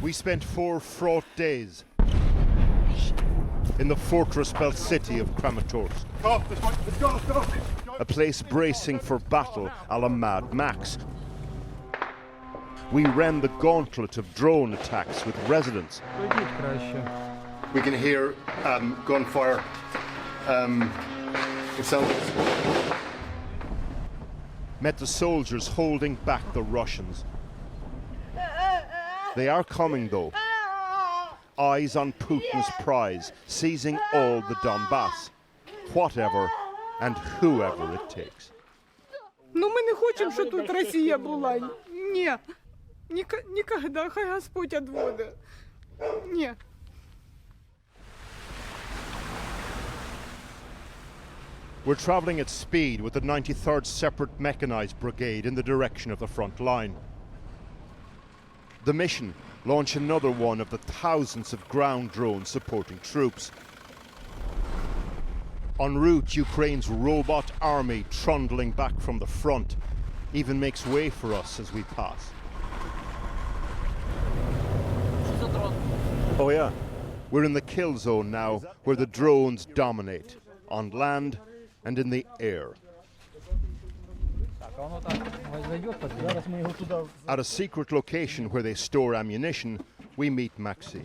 We spent 4 fraught days in the fortress-built city of Kramatorsk. A place bracing for battle a la Mad Max. We ran the gauntlet of drone attacks with residents. We can hear gunfire. It sounds. Met the soldiers holding back the Russians. They are coming though. Eyes on Putin's prize, seizing all the Donbas. Whatever and whoever it takes. Ну ми не хочемо, щоб тут Росія була. Ні. Ніколи. Хай Господь відводить. Ні. We're travelling at speed with the 93rd Separate Mechanized Brigade in the direction of the front line. The mission: launch another one of the thousands of ground drones supporting troops. En route, Ukraine's robot army, trundling back from the front, even makes way for us as we pass. Oh yeah, we're in the kill zone now, where the drones dominate, on land and in the air. At a secret location where they store ammunition, we meet Maxi.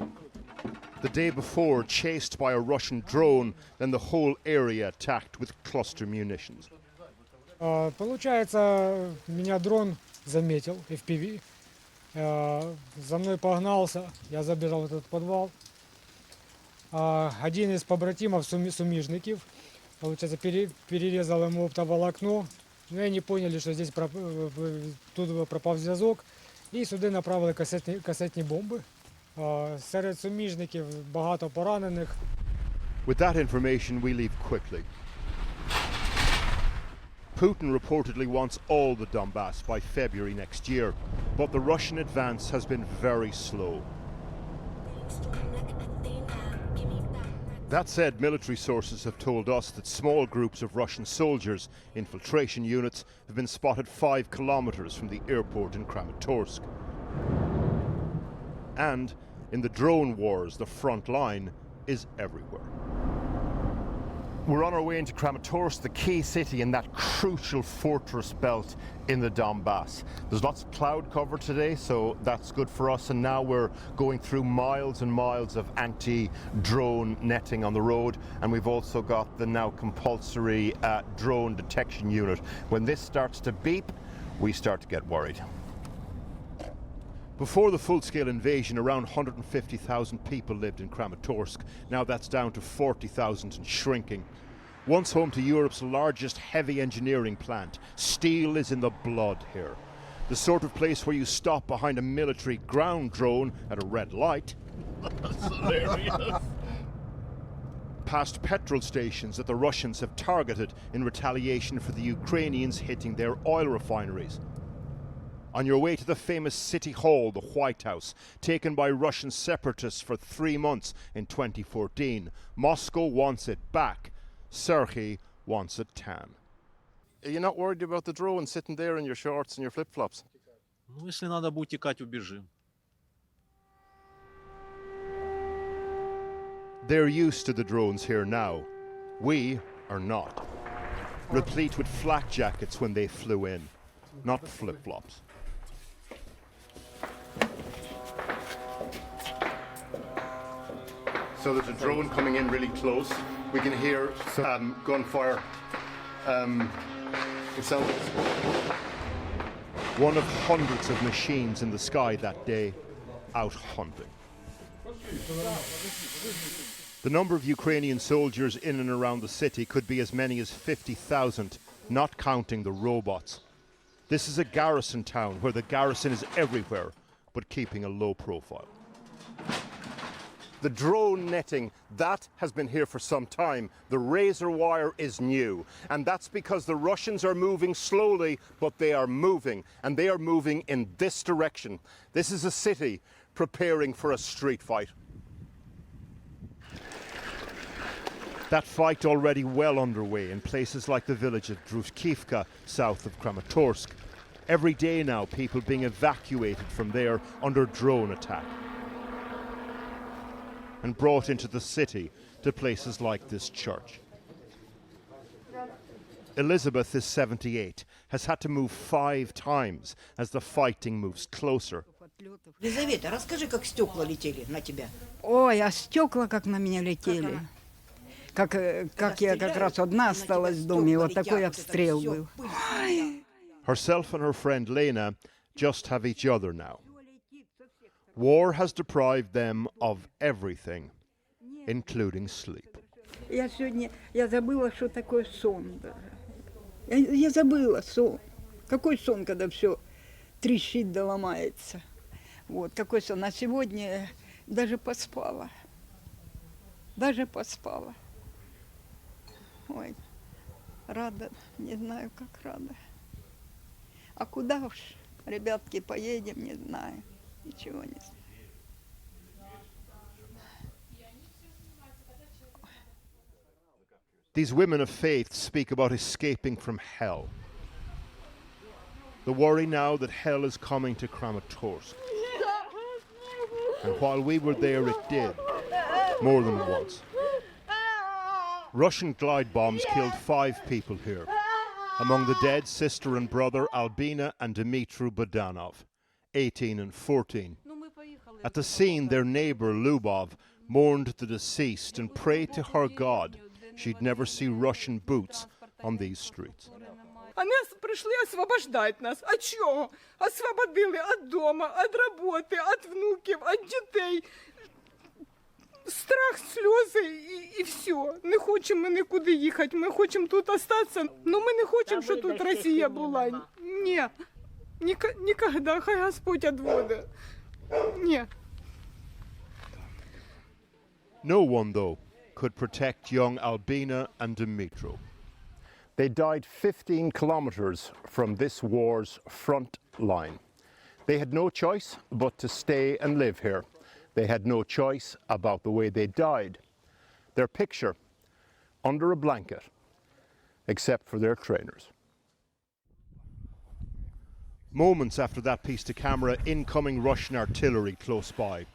The day before, chased by a Russian drone, then the whole area attacked with cluster munitions. Получается, меня дрон заметил, FPV. За мной погнался, я забежал в этот подвал. Один из побратимов, сумижников, получается, перерезал ему оптоволокно. Но они поняли, что здесь тут пропав зв'язок, і сюди направили касетні бомби. Серед суміжників багато поранених. With that information, we leave quickly. Putin reportedly wants all the Donbas by February next year, but the Russian advance has been very slow. That said, military sources have told us that small groups of Russian soldiers, infiltration units, have been spotted 5 kilometers from the airport in Kramatorsk. And in the drone wars, the front line is everywhere. We're on our way into Kramatorsk, the key city in that crucial fortress belt in the Donbas. There's lots of cloud cover today, so that's good for us. And now we're going through miles and miles of anti-drone netting on the road. And we've also got the now compulsory drone detection unit. When this starts to beep, we start to get worried. Before the full-scale invasion, around 150,000 people lived in Kramatorsk. Now that's down to 40,000 and shrinking. Once home to Europe's largest heavy engineering plant, steel is in the blood here. The sort of place where you stop behind a military ground drone at a red light. That's hilarious. Past petrol stations that the Russians have targeted in retaliation for the Ukrainians hitting their oil refineries. On your way to the famous City Hall, the White House, taken by Russian separatists for 3 months in 2014. Moscow wants it back. Sergei wants it tan. Are you not worried about the drone sitting there in your shorts and your flip-flops? Ну, если надо будет утекать, убежим. They're used to the drones here now. We are not. Replete with flak jackets when they flew in, not flip-flops. So there's a drone coming in really close. We can hear gunfire. It sounds. One of hundreds of machines in the sky that day, out hunting. The number of Ukrainian soldiers in and around the city could be as many as 50,000, not counting the robots. This is a garrison town where the garrison is everywhere, but keeping a low profile. The drone netting, that has been here for some time. The razor wire is new. And that's because the Russians are moving slowly, but they are moving. And they are moving in this direction. This is a city preparing for a street fight. That fight already well underway in places like the village of Druzhkivka, south of Kramatorsk. Every day now, people being evacuated from there under drone attack. and brought into the city to places like this church. Elizabeth is 78, has had to move 5 times as the fighting moves closer. Елизавета, расскажи, как стекла летели на тебя. Ой, а стекла как на меня летели. Как я как раз одна осталась в доме, вот такой обстрел был. Herself and her friend Lena just have each other now. War has deprived them of everything, including sleep. Я сегодня, я забыла, что такое сон даже. Я забыла сон. Какой сон, когда все трещит да ломается. Вот, какой сон. А сегодня даже поспала. Даже поспала. Ой, рада, не знаю, как рада. А куда уж, ребятки, поедем, не знаю. Ничего не знаю. These women of faith speak about escaping from hell. The worry now that hell is coming to Kramatorsk. And while we were there, it did, more than once. Russian glide bombs killed 5 people here. Among the dead, sister and brother Albina and Dmitry Budanov, 18 and 14. At the scene, their neighbour Lubov mourned the deceased and prayed to her God she'd never see Russian boots on these streets. А нас прийшли освобождать нас. От чого? Освободили від дому, від роботи, від внуків, від дітей. Страх, сльози і все. Не хочемо ми нікуди їхати, ми хочемо тут остатися. Но ми не хочемо, щоб тут Росія була. Ні, ніколи, хай Господь відводить. Ні. No one, though, could protect young Albina and Dmitro. They died 15 kilometers from this war's front line. They had no choice but to stay and live here. They had no choice about the way they died. Their picture, under a blanket, except for their trainers. Moments after that piece to camera, incoming Russian artillery close by.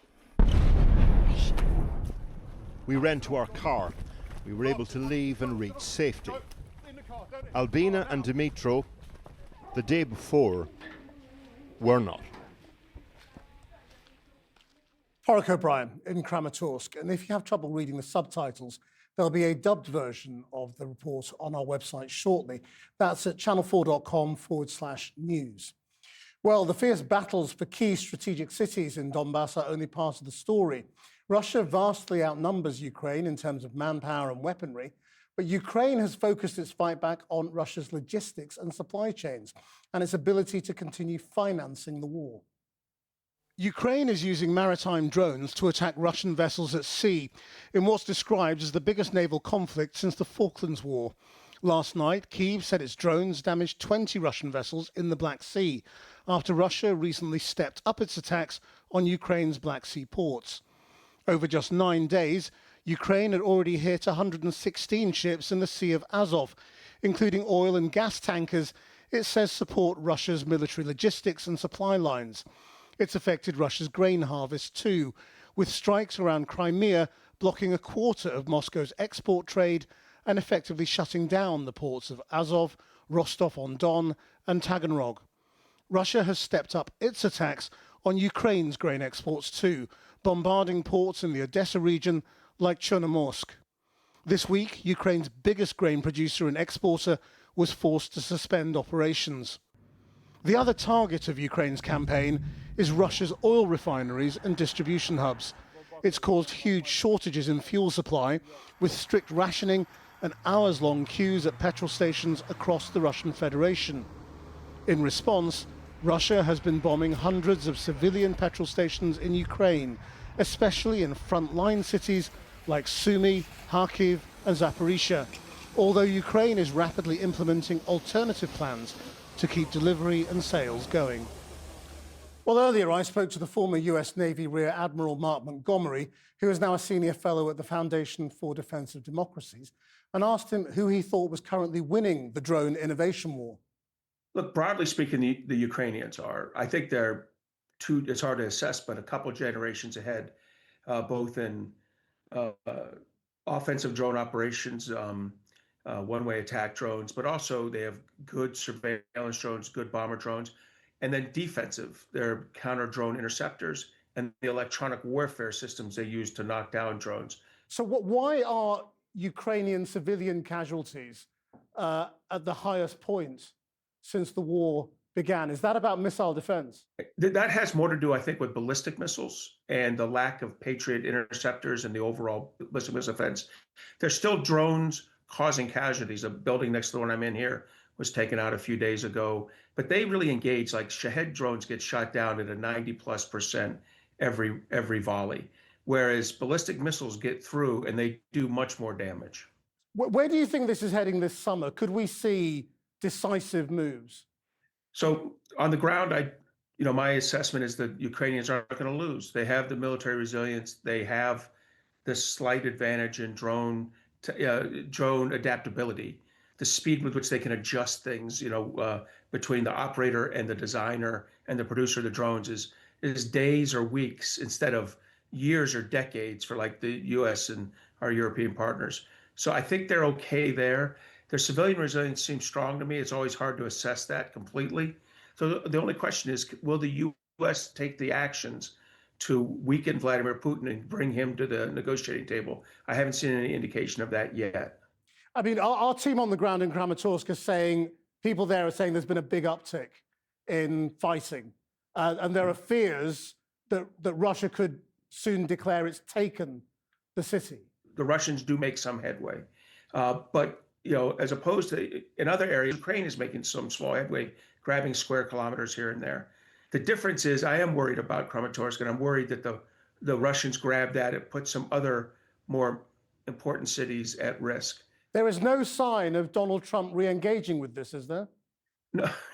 We ran to our car. We were able to leave and reach safety. Albina and Dmitro, the day before, were not. Paraic O'Brien in Kramatorsk. And if you have trouble reading the subtitles, there'll be a dubbed version of the report on our website shortly. That's at channel4.com/news. Well, the fierce battles for key strategic cities in Donbas are only part of the story. Russia vastly outnumbers Ukraine in terms of manpower and weaponry, but Ukraine has focused its fight back on Russia's logistics and supply chains and its ability to continue financing the war. Ukraine is using maritime drones to attack Russian vessels at sea in what's described as the biggest naval conflict since the Falklands War. Last night, Kyiv said its drones damaged 20 Russian vessels in the Black Sea after Russia recently stepped up its attacks on Ukraine's Black Sea ports. Over just 9 days, Ukraine had already hit 116 ships in the Sea of Azov, including oil and gas tankers it says support Russia's military logistics and supply lines. It's affected Russia's grain harvest too, with strikes around Crimea blocking a quarter of Moscow's export trade and effectively shutting down the ports of Azov, Rostov-on-Don and Taganrog. Russia has stepped up its attacks on Ukraine's grain exports too, bombarding ports in the Odessa region like Chernomorsk. This week, Ukraine's biggest grain producer and exporter was forced to suspend operations. The other target of Ukraine's campaign is Russia's oil refineries and distribution hubs. It's caused huge shortages in fuel supply, with strict rationing and hours-long queues at petrol stations across the Russian Federation. In response, Russia has been bombing hundreds of civilian petrol stations in Ukraine, especially in frontline cities like Sumy, Kharkiv and Zaporizhia, although Ukraine is rapidly implementing alternative plans to keep delivery and sales going. Well, earlier I spoke to the former US Navy Rear Admiral Mark Montgomery, who is now a senior fellow at the Foundation for Defense of Democracies, and asked him who he thought was currently winning the drone innovation war. Look, broadly speaking, the Ukrainians are. I think they're it's hard to assess, but a couple generations ahead, both in uh, offensive drone operations, one-way attack drones, but also they have good surveillance drones, good bomber drones, and then defensive. They're counter drone interceptors and the electronic warfare systems they use to knock down drones. So why are Ukrainian civilian casualties at the highest point since the war began? Is that about missile defense? That has more to do, I think, with ballistic missiles and the lack of Patriot interceptors and the overall ballistic missile defense. There's still drones causing casualties. A building next to the one I'm in here was taken out a few days ago, but they really engage. Like Shahed drones get shot down at a 90+% every volley, whereas ballistic missiles get through and they do much more damage. Where do you think this is heading this summer? Could we see decisive moves? So on the ground, my assessment is that Ukrainians aren't going to lose. They have the military resilience. They have this slight advantage in drone adaptability, the speed with which they can adjust things, between the operator and the designer and the producer of the drones is days or weeks instead of years or decades for like the US and our European partners. So I think they're okay there. Their civilian resilience seems strong to me. It's always hard to assess that completely. So the only question is, will the US take the actions to weaken Vladimir Putin and bring him to the negotiating table? I haven't seen any indication of that yet. I mean, our team on the ground in Kramatorsk is saying, people there are saying there's been a big uptick in fighting. And there are fears that Russia could soon declare it's taken the city. The Russians do make some headway. But as opposed to in other areas, Ukraine is making some small headway, grabbing square kilometers here and there. The difference is I am worried about Kramatorsk, and I'm worried that the Russians grab that and put some other more important cities at risk. There is no sign of Donald Trump re-engaging with this, is there?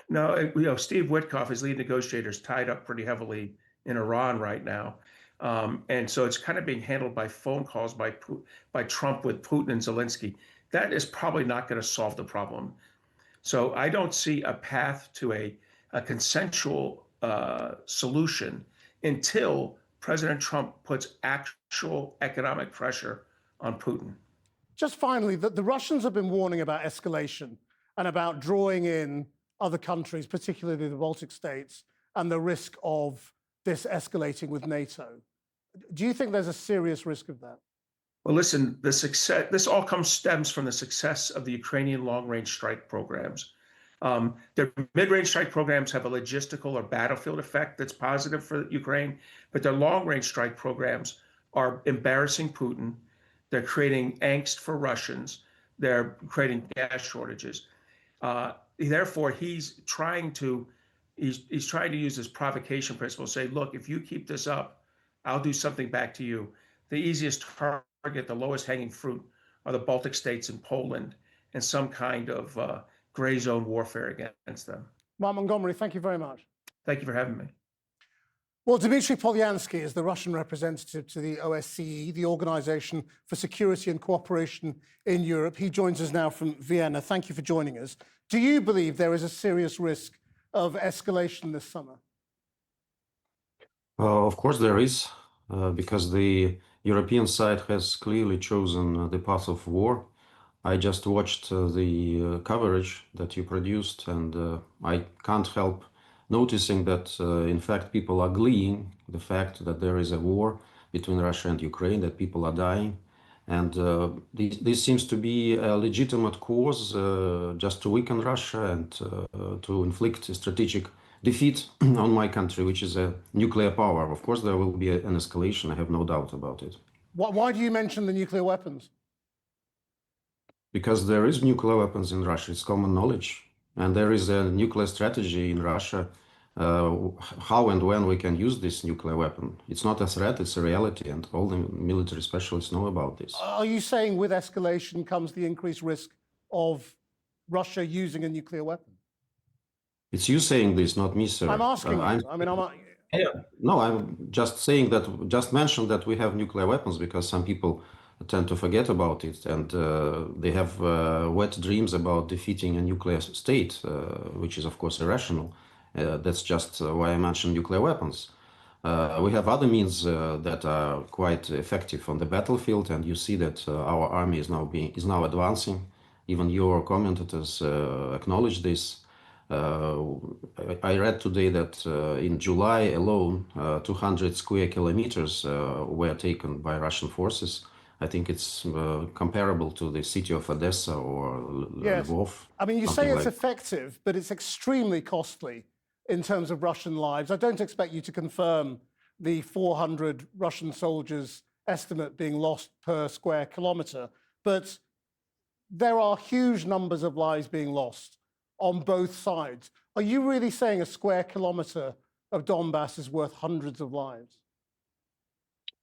No. Steve Witkoff, his lead negotiator, is tied up pretty heavily in Iran right now. And so it's kind of being handled by phone calls by Trump with Putin and Zelensky. That is probably not going to solve the problem. So I don't see a path to a consensual solution until President Trump puts actual economic pressure on Putin. Just finally, the Russians have been warning about escalation and about drawing in other countries, particularly the Baltic states, and the risk of this escalating with NATO. Do you think there's a serious risk of that? Well, listen, this all stems from the success of the Ukrainian long-range strike programs. Their mid-range strike programs have a logistical or battlefield effect that's positive for Ukraine, but their long-range strike programs are embarrassing Putin. They're creating angst for Russians. They're creating gas shortages. Therefore, he's trying to use this provocation principle, say, look, if you keep this up, I'll do something back to you. The easiest target, the lowest hanging fruit, are the Baltic states and Poland, and some kind of gray zone warfare against them. Mark Montgomery, thank you very much. Thank you for having me. Well, Dmitry Polyansky is the Russian representative to the OSCE, the Organization for Security and Cooperation in Europe. He joins us now from Vienna. Thank you for joining us. Do you believe there is a serious risk of escalation this summer? Of course there is, because the European side has clearly chosen the path of war. I just watched the coverage that you produced, and I can't help noticing that, in fact, people are gleeing the fact that there is a war between Russia and Ukraine, that people are dying. And this seems to be a legitimate cause just to weaken Russia and to inflict a strategic defeat on my country, which is a nuclear power. Of course, there will be an escalation. I have no doubt about it. Why do you mention the nuclear weapons? Because there is nuclear weapons in Russia. It's common knowledge. And there is a nuclear strategy in Russia, how and when we can use this nuclear weapon. It's not a threat, it's a reality, and all the military specialists know about this. Are you saying with escalation comes the increased risk of Russia using a nuclear weapon? It's you saying this, not me, sir. I'm asking No, I'm just saying that, just mentioned that we have nuclear weapons because some people tend to forget about it, and they have wet dreams about defeating a nuclear state, which is of course irrational. That's just why I mentioned nuclear weapons. We have other means that are quite effective on the battlefield, and you see that our army is now advancing. Even your commentators acknowledge this. I read today that in July alone, 200 square kilometers were taken by Russian forces. I think it's comparable to the city of Odessa or Lvov. I mean, you say it's like. effective, but it's extremely costly in terms of Russian lives. I don't expect you to confirm the 400 Russian soldiers estimate being lost per square kilometer, but there are huge numbers of lives being lost on both sides. Are you really saying a square kilometer of Donbas is worth hundreds of lives?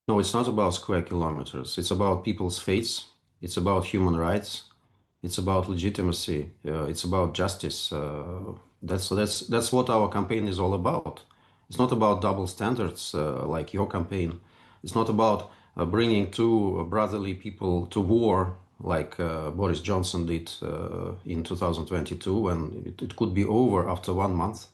No, it's not about square kilometers. It's about people's fates. It's about human rights. It's about legitimacy. It's about justice. That's what our campaign is all about. It's not about double standards like your campaign. It's not about bringing two brotherly people to war like Boris Johnson did in 2022, and it could be over after 1 month.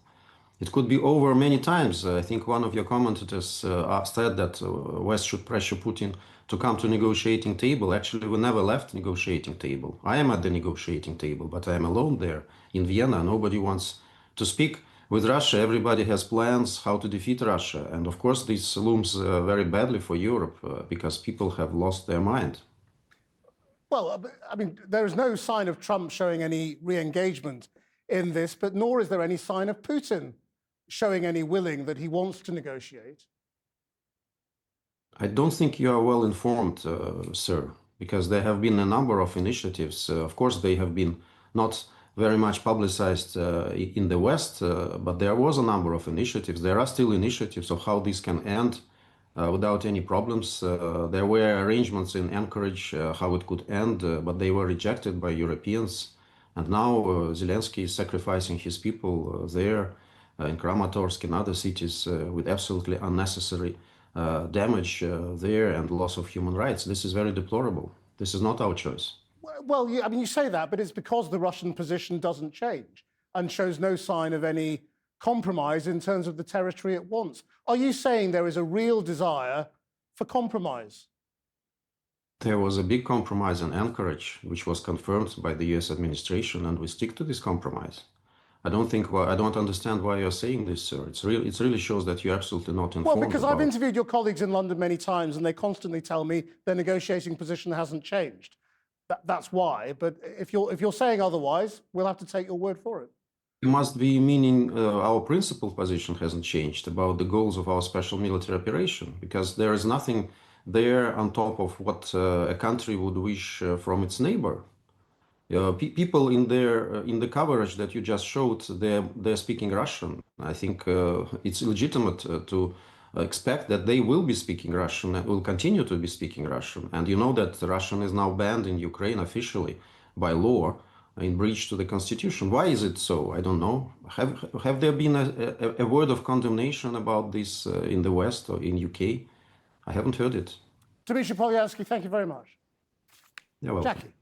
It could be over many times. I think one of your commentators said that West should pressure Putin to come to negotiating table. Actually, we never left negotiating table. I am at the negotiating table, but I am alone there in Vienna. Nobody wants to speak with Russia. Everybody has plans how to defeat Russia. And of course, this looms very badly for Europe because people have lost their mind. Well, I mean, there is no sign of Trump showing any re-engagement in this, but nor is there any sign of Putin showing any willing that he wants to negotiate. I don't think you are well informed, sir, because there have been a number of initiatives. Of course, they have been not very much publicized in the West, but there was a number of initiatives. There are still initiatives of how this can end without any problems. There were arrangements in Anchorage how it could end, but they were rejected by Europeans. And now Zelensky is sacrificing his people there in Kramatorsk and other cities with absolutely unnecessary damage there and loss of human rights. This is very deplorable. This is not our choice. Well, I mean, you say that, but it's because the Russian position doesn't change and shows no sign of any compromise in terms of the territory it wants. Are you saying there is a real desire for compromise? There was a big compromise in Anchorage, which was confirmed by the US administration, and we stick to this compromise. I don't understand why you're saying this, sir. It really shows that you're absolutely not informed. Well, because I've interviewed your colleagues in London many times, and they constantly tell me their negotiating position hasn't changed. That's why. But if you're saying otherwise, we'll have to take your word for it. It must be meaning our principal position hasn't changed about the goals of our special military operation, because there is nothing there on top of what a country would wish from its neighbor. People in the coverage that you just showed, they're speaking Russian. I think it's legitimate to expect that they will be speaking Russian and will continue to be speaking Russian. And you know that Russian is now banned in Ukraine officially by law in breach to the constitution. Why is it so? I don't know. Have there been a word of condemnation about this in the West or in UK? I haven't heard it. Dmitry Polyansky, thank you very much. You're welcome. Jackie.